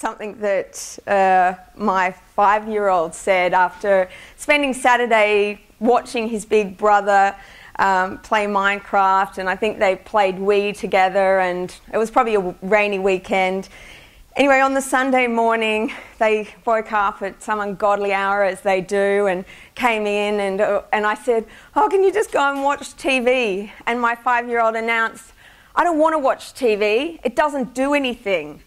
something that my 5-year-old said after spending Saturday watching his big brother play Minecraft, and I think they played Wii together, and it was probably a rainy weekend. Anyway, on the Sunday morning, they woke up at some ungodly hour, as they do, and came in, and I said, "Oh, can you just go and watch TV?" And my 5-year-old announced, "I don't want to watch TV. It doesn't do anything."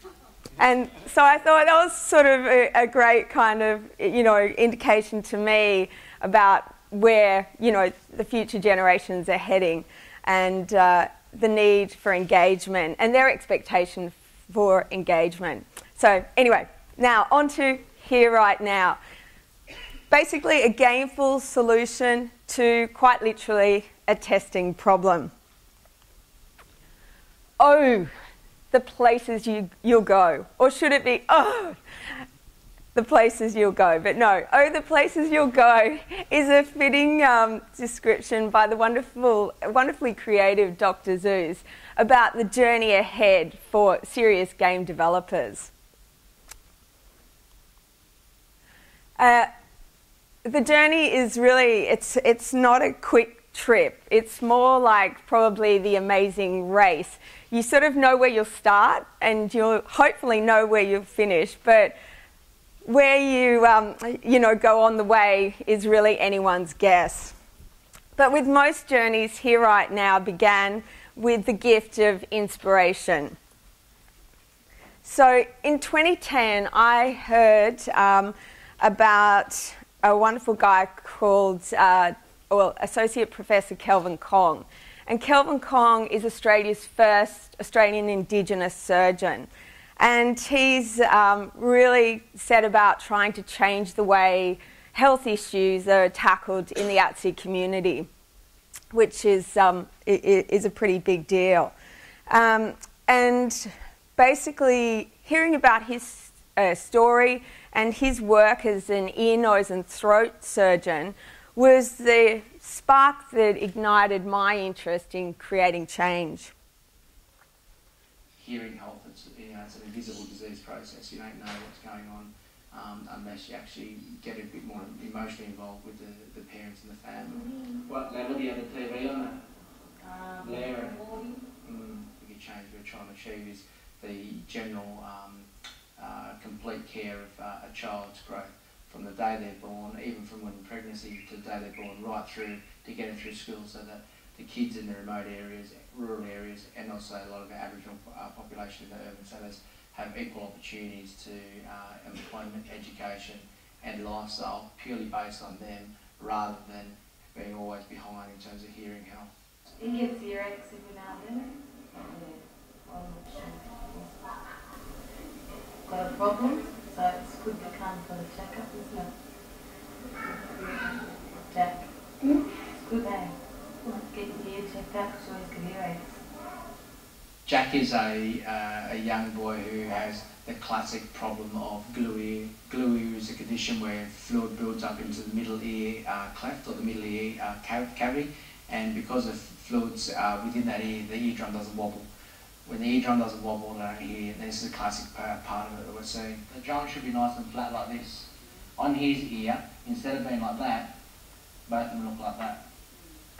And so I thought that was sort of a great kind of, indication to me about where, the future generations are heading, and the need for engagement and their expectation for engagement. So anyway, now on to Here Right Now. Basically a gameful solution to, quite literally, a testing problem. Oh, the places you'll go. Or should it be, oh, the places you'll go? But no, oh, the places you'll go is a fitting description by the wonderfully creative Dr. Zeus about the journey ahead for serious game developers. The journey is really, it's not a quick trip. It's more like probably the Amazing Race. You sort of know where you'll start, and you'll hopefully know where you'll finish, but where you go on the way is really anyone's guess. But with most journeys, Here Right Now began with the gift of inspiration. So in 2010, I heard about a wonderful guy called Associate Professor Kelvin Kong. And Kelvin Kong is Australia's first Australian Indigenous surgeon. And he's really set about trying to change the way health issues are tackled in the ATSI community, which is a pretty big deal. And basically hearing about his story and his work as an ear, nose and throat surgeon was the spark that ignited my interest in creating change. Hearing health, it's an invisible disease process. You don't know what's going on unless you actually get a bit more emotionally involved with the parents and the family. What level do you have the TV on? Blair. The change we're trying to achieve is the general complete care of a child's growth from the day they're born, even from when pregnancy to the day they're born, right through to getting through school, so that the kids in the remote areas, rural areas, and also a lot of the Aboriginal population in the urban centres have equal opportunities to employment, education and lifestyle purely based on them, rather than being always behind in terms of hearing health. It gets earaches every now and then. Got a problem, so it's good to come for the checkup, isn't it? Jack? It's good, eh? Get your ear checked out, so he's got earaches. Jack is a young boy who has the classic problem of glue ear. Glue ear is a condition where fluid builds up into the middle ear cleft or the middle ear cavity, and because of fluids within that ear, the eardrum doesn't wobble. When the eardrum doesn't wobble, they don't hear, and this is a classic part of it that we're seeing. The drum should be nice and flat like this. On his ear, instead of being like that, both of them look like that.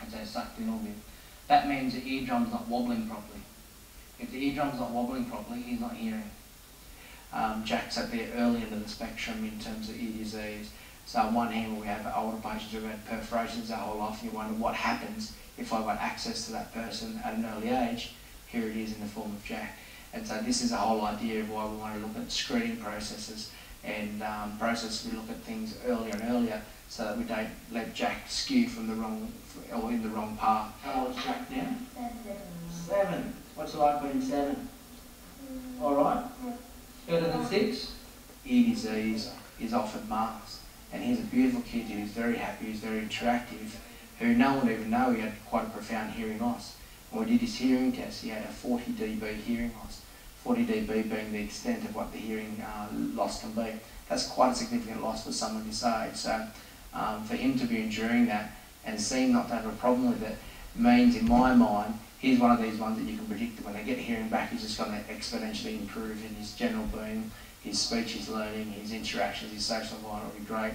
And so sucked in all bit. That means the eardrum's not wobbling properly. If the eardrum's not wobbling properly, he's not hearing. Jack's at the early end of the spectrum in terms of ear disease. So on one hand, we have older patients who've had perforations their whole life, and you wonder what happens if I've got access to that person at an early age. Here it is in the form of Jack. And so this is the whole idea of why we want to look at screening processes and we look at things earlier and earlier, so that we don't let Jack skew from the wrong, or in the wrong path. How old's Jack now? 7. What's it like being 7? Alright? Better than 6? Ear disease is often masked. And here's a beautiful kid who's very happy, who's very interactive, who no one even know he had quite a profound hearing loss. When we did his hearing test, he had a 40 dB hearing loss. 40 dB being the extent of what the hearing loss can be. That's quite a significant loss for someone his age. So for him to be enduring that and seem not to have a problem with it means, in my mind, he's one of these ones that you can predict that when they get hearing back, he's just going to exponentially improve in his general being, his speech, his learning, his interactions, his social environment will be great.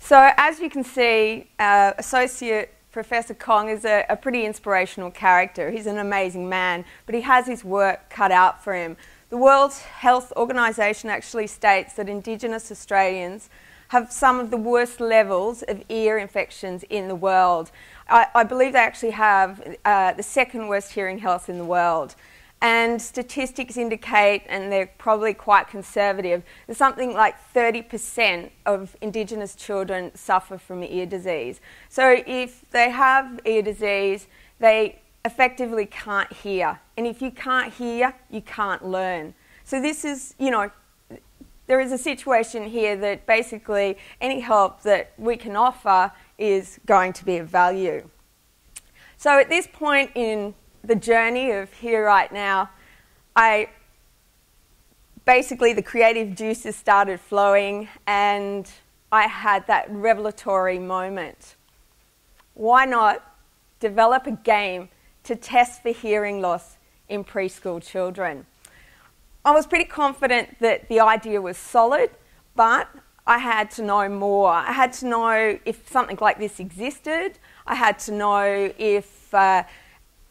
So as you can see, Associate Professor Kong is a pretty inspirational character. He's an amazing man, but he has his work cut out for him. The World Health Organization actually states that Indigenous Australians have some of the worst levels of ear infections in the world. I believe they actually have the second worst hearing health in the world. And statistics indicate, and they're probably quite conservative, that something like 30% of Indigenous children suffer from ear disease. So if they have ear disease, they effectively can't hear. And if you can't hear, you can't learn. So this is, you know, there is a situation here that basically any help that we can offer is going to be of value. So at this point in the journey of Here Right Now, basically the creative juices started flowing and I had that revelatory moment. Why not develop a game to test for hearing loss in preschool children? I was pretty confident that the idea was solid, but I had to know more. I had to know if something like this existed. I had to know if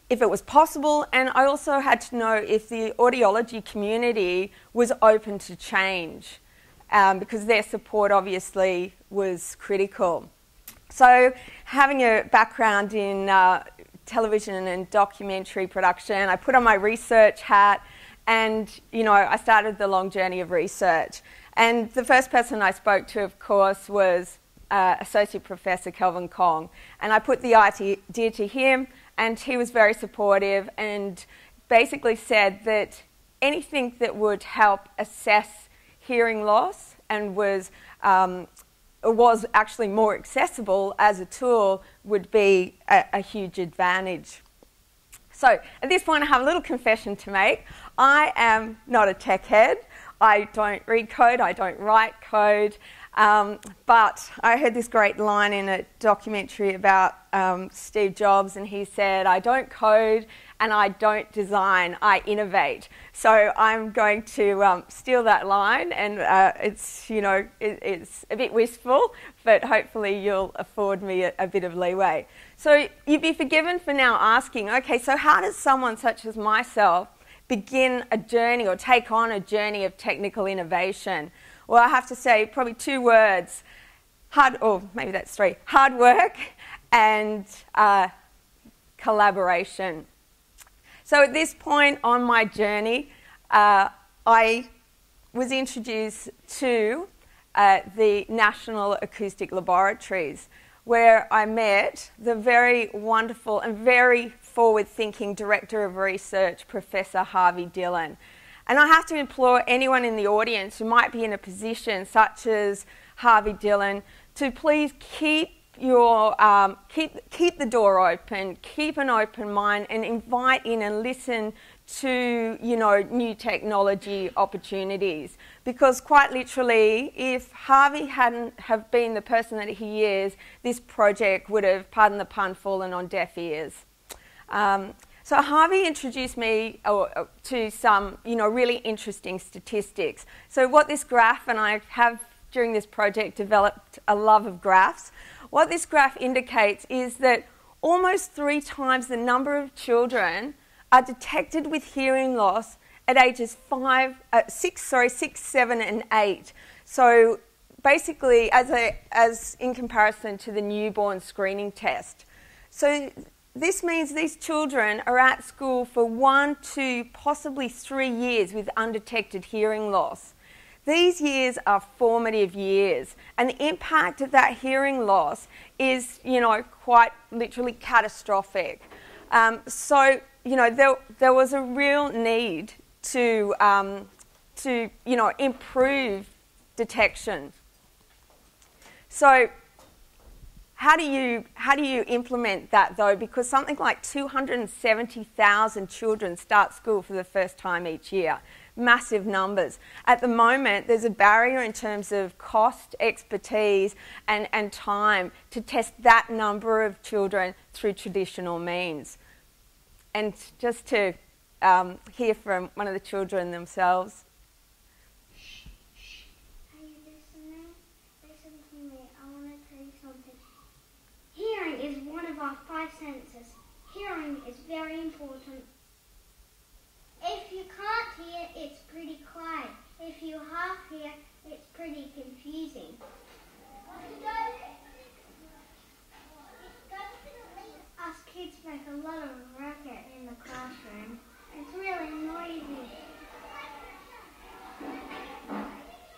it was possible, and I also had to know if the audiology community was open to change, because their support obviously was critical. So having a background in television and documentary production, I put on my research hat and, you know, I started the long journey of research. And the first person I spoke to, of course, was Associate Professor Carolyn Kong. And I put the idea to him, and he was very supportive and basically said that anything that would help assess hearing loss and was actually more accessible as a tool would be a huge advantage. So at this point I have a little confession to make. I am not a tech head. I don't read code, I don't write code, but I heard this great line in a documentary about Steve Jobs, and he said, "I don't code and I don't design, I innovate." So I'm going to steal that line, and it's, you know, it's a bit wistful, but hopefully you'll afford me a bit of leeway. So you'd be forgiven for now asking, okay, so how does someone such as myself begin a journey or take on a journey of technical innovation? Well, I have to say probably two words, maybe that's three, hard work and collaboration. So at this point on my journey, I was introduced to the National Acoustic Laboratories, where I met the very wonderful and very forward-thinking Director of Research, Professor Harvey Dillon. And I have to implore anyone in the audience who might be in a position such as Harvey Dillon to please keep the door open, keep an open mind, and invite in and listen to, you know, new technology opportunities. Because quite literally, if Harvey hadn't have been the person that he is, this project would have, pardon the pun, fallen on deaf ears. So Harvey introduced me to some, you know, really interesting statistics. So what this graph, and I have during this project developed a love of graphs, what this graph indicates is that almost 3 times the number of children are detected with hearing loss at ages 6, 7 and 8. So basically as in comparison to the newborn screening test. So this means these children are at school for 1, 2, possibly 3 years with undetected hearing loss. These years are formative years, and the impact of that hearing loss is, you know, quite literally catastrophic. So, you know, there was a real need to you know, improve detection. So how do you implement that though? Because something like 270,000 children start school for the first time each year. Massive numbers. At the moment, there's a barrier in terms of cost, expertise, and time to test that number of children through traditional means. And just to hear from one of the children themselves, five senses. Hearing is very important. If you can't hear, it's pretty quiet. If you half hear, it's pretty confusing. Us kids make a lot of racket in the classroom. It's really noisy.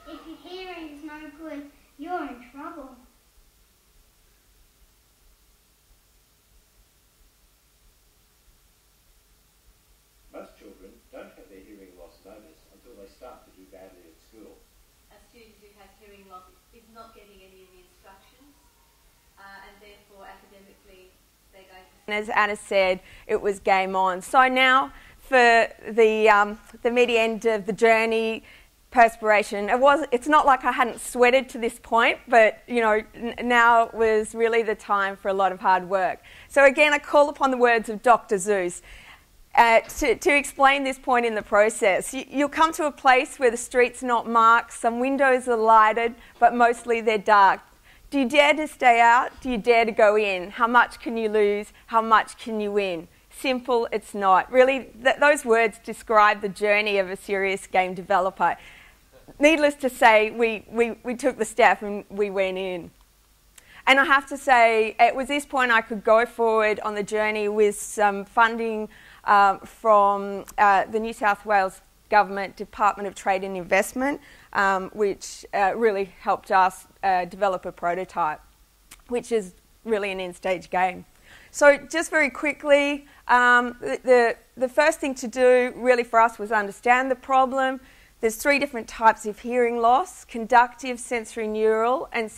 If your hearing is no good, you're in trouble. Most children don't have their hearing loss noticed until they start to do badly at school. A student who has hearing loss is not getting any of the instructions, and therefore academically they're going to... And as Anna said, it was game on. So now for the meaty end of the journey, perspiration. It's not like I hadn't sweated to this point, but you know, now was really the time for a lot of hard work. So again, I call upon the words of Dr. Zeus to explain this point in the process. You'll come to a place where the street's not marked, some windows are lighted, but mostly they're dark. Do you dare to stay out? Do you dare to go in? How much can you lose? How much can you win? Simple, it's not. Really, those words describe the journey of a serious game developer. Needless to say, we took the step and we went in. And I have to say, it was this point I could go forward on the journey with some funding from the New South Wales Government Department of Trade and Investment, which really helped us develop a prototype, which is really an end-stage game. So just very quickly, the first thing to do really for us was understand the problem. There's three different types of hearing loss: conductive, sensory neural, and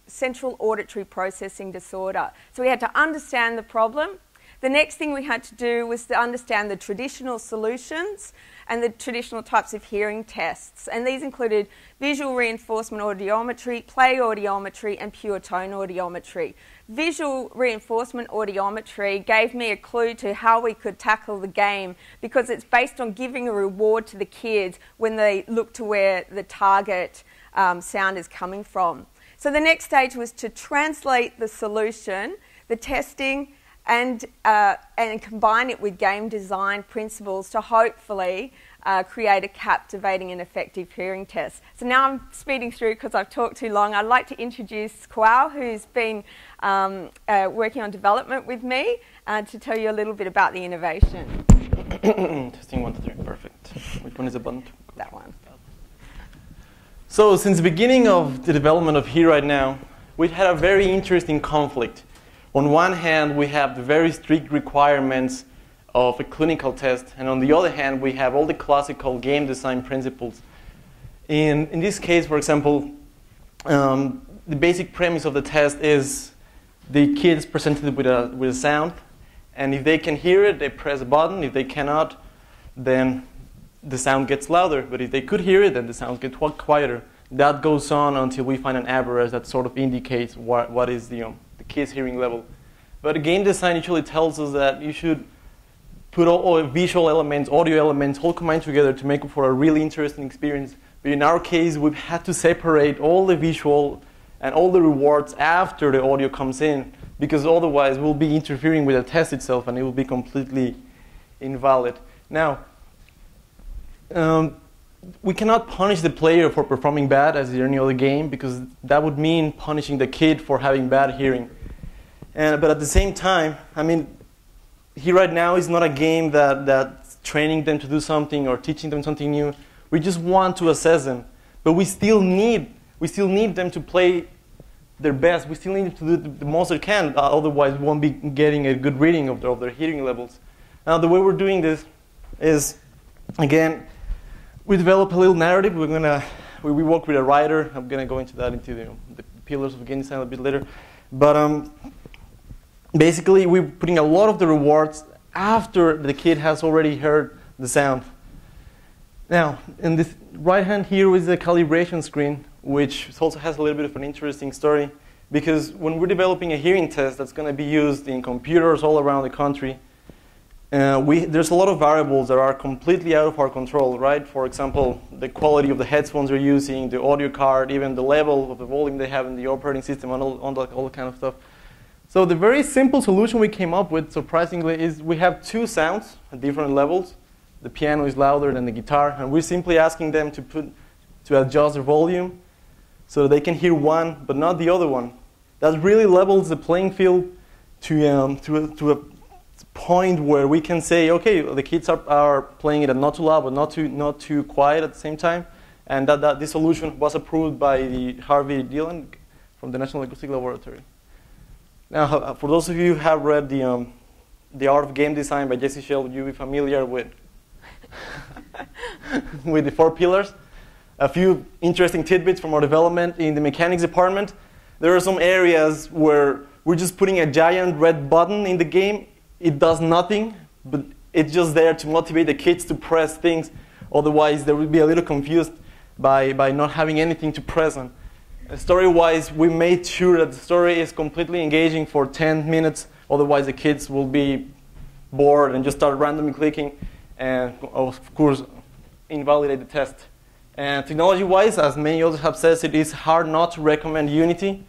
central auditory processing disorder. So we had to understand the problem. The next thing we had to do was to understand the traditional solutions and the traditional types of hearing tests. And these included visual reinforcement audiometry, play audiometry, and pure tone audiometry. Visual reinforcement audiometry gave me a clue to how we could tackle the game, because it's based on giving a reward to the kids when they look to where the target sound is coming from. So the next stage was to translate the solution, the testing, and combine it with game design principles to hopefully create a captivating and effective hearing test. So now I'm speeding through because I've talked too long. I'd like to introduce Kwao, who's been working on development with me, to tell you a little bit about the innovation. Testing 1, 2, 3, perfect. Which one is the button? That one. So since the beginning of the development of hearrightnow, we've had a very interesting conflict. On one hand, we have the very strict requirements of a clinical test, and on the other hand, we have all the classical game design principles. In this case, for example, the basic premise of the test is the kid is presented with a sound, and if they can hear it, they press a button. If they cannot, then the sound gets louder. But if they could hear it, then the sound gets quieter. That goes on until we find an average that sort of indicates what is the kid's hearing level. But game design usually tells us that you should put all visual elements, audio elements, all combined together to make for a really interesting experience. But in our case, we've had to separate all the visual and all the rewards after the audio comes in, because otherwise we'll be interfering with the test itself and it will be completely invalid. Now, we cannot punish the player for performing bad as in any other game, because that would mean punishing the kid for having bad hearing. But at the same time, I mean, hearrightnow is not a game that's training them to do something or teaching them something new. We just want to assess them, but we still need them to play their best. We still need them to do the most they can. Otherwise, we won't be getting a good reading of their hearing levels. Now, the way we're doing this is, again, we develop a little narrative. We work with a writer. I'm gonna go into that into the pillars of game design a bit later. But basically, we're putting a lot of the rewards after the kid has already heard the sound. Now, in this right hand here is the calibration screen, which also has a little bit of an interesting story, because when we're developing a hearing test that's going to be used in computers all around the country, there's a lot of variables that are completely out of our control, right? For example, the quality of the headphones they're using, the audio card, even the level of the volume they have in the operating system, and all that kind of stuff. So the very simple solution we came up with, surprisingly, is we have two sounds at different levels. The piano is louder than the guitar, and we're simply asking them to adjust the volume so they can hear one but not the other one. That really levels the playing field to a point where we can say, okay, the kids are playing it at not too loud but not too quiet at the same time, and that this solution was approved by the Harvey Dillon from the National Acoustic Laboratory. Now, for those of you who have read the Art of Game Design by Jesse Shell, you'll be familiar with with the 4 pillars. A few interesting tidbits from our development in the mechanics department. There are some areas where we're just putting a giant red button in the game. It does nothing, but it's just there to motivate the kids to press things. Otherwise, they would be a little confused by not having anything to press on. Story-wise, we made sure that the story is completely engaging for 10 minutes. Otherwise, the kids will be bored and just start randomly clicking and, of course, invalidate the test. And technology-wise, as many others have said, it is hard not to recommend Unity.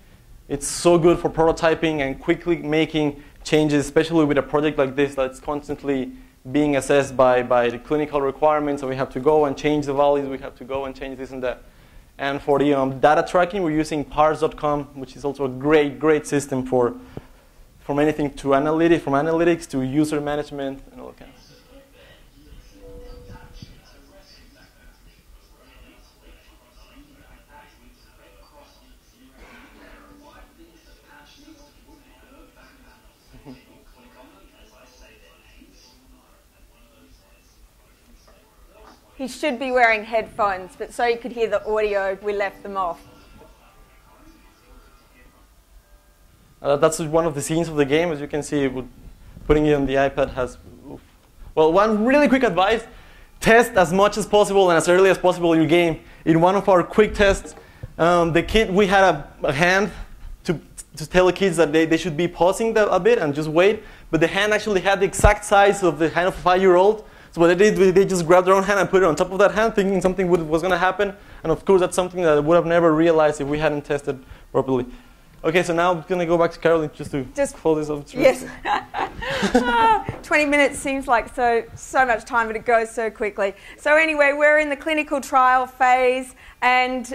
It's so good for prototyping and quickly making changes, especially with a project like this that's constantly being assessed by the clinical requirements. So we have to go and change the values. We have to go and change this and that. And for the data tracking, we're using parse.com, which is also a great system from anything to analytics, from analytics to user management and all that kind of stuff. He should be wearing headphones, but so you could hear the audio, we left them off. That's one of the scenes of the game. As you can see, putting it on the iPad has... Well, one really quick advice, test as much as possible and as early as possible your game. In one of our quick tests, we had a hand to tell the kids that they should be pausing a bit and just wait, but the hand actually had the exact size of the hand of a 5-year-old. So what they did, they just grabbed their own hand and put it on top of that hand, thinking something was going to happen. And of course, that's something that I would have never realized if we hadn't tested properly. Okay, so now I'm going to go back to Carolyn just to close this up. Yes. 20 minutes seems like so much time, but it goes so quickly. So anyway, we're in the clinical trial phase, and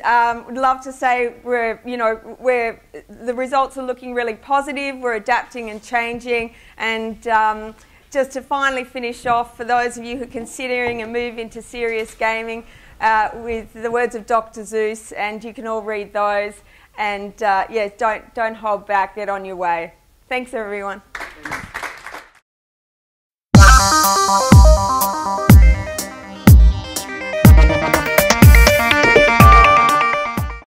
would love to say the results are looking really positive. We're adapting and changing, and just to finally finish off, for those of you who are considering a move into serious gaming, with the words of Dr. Zeus, and you can all read those. And don't hold back, get on your way. Thanks, everyone.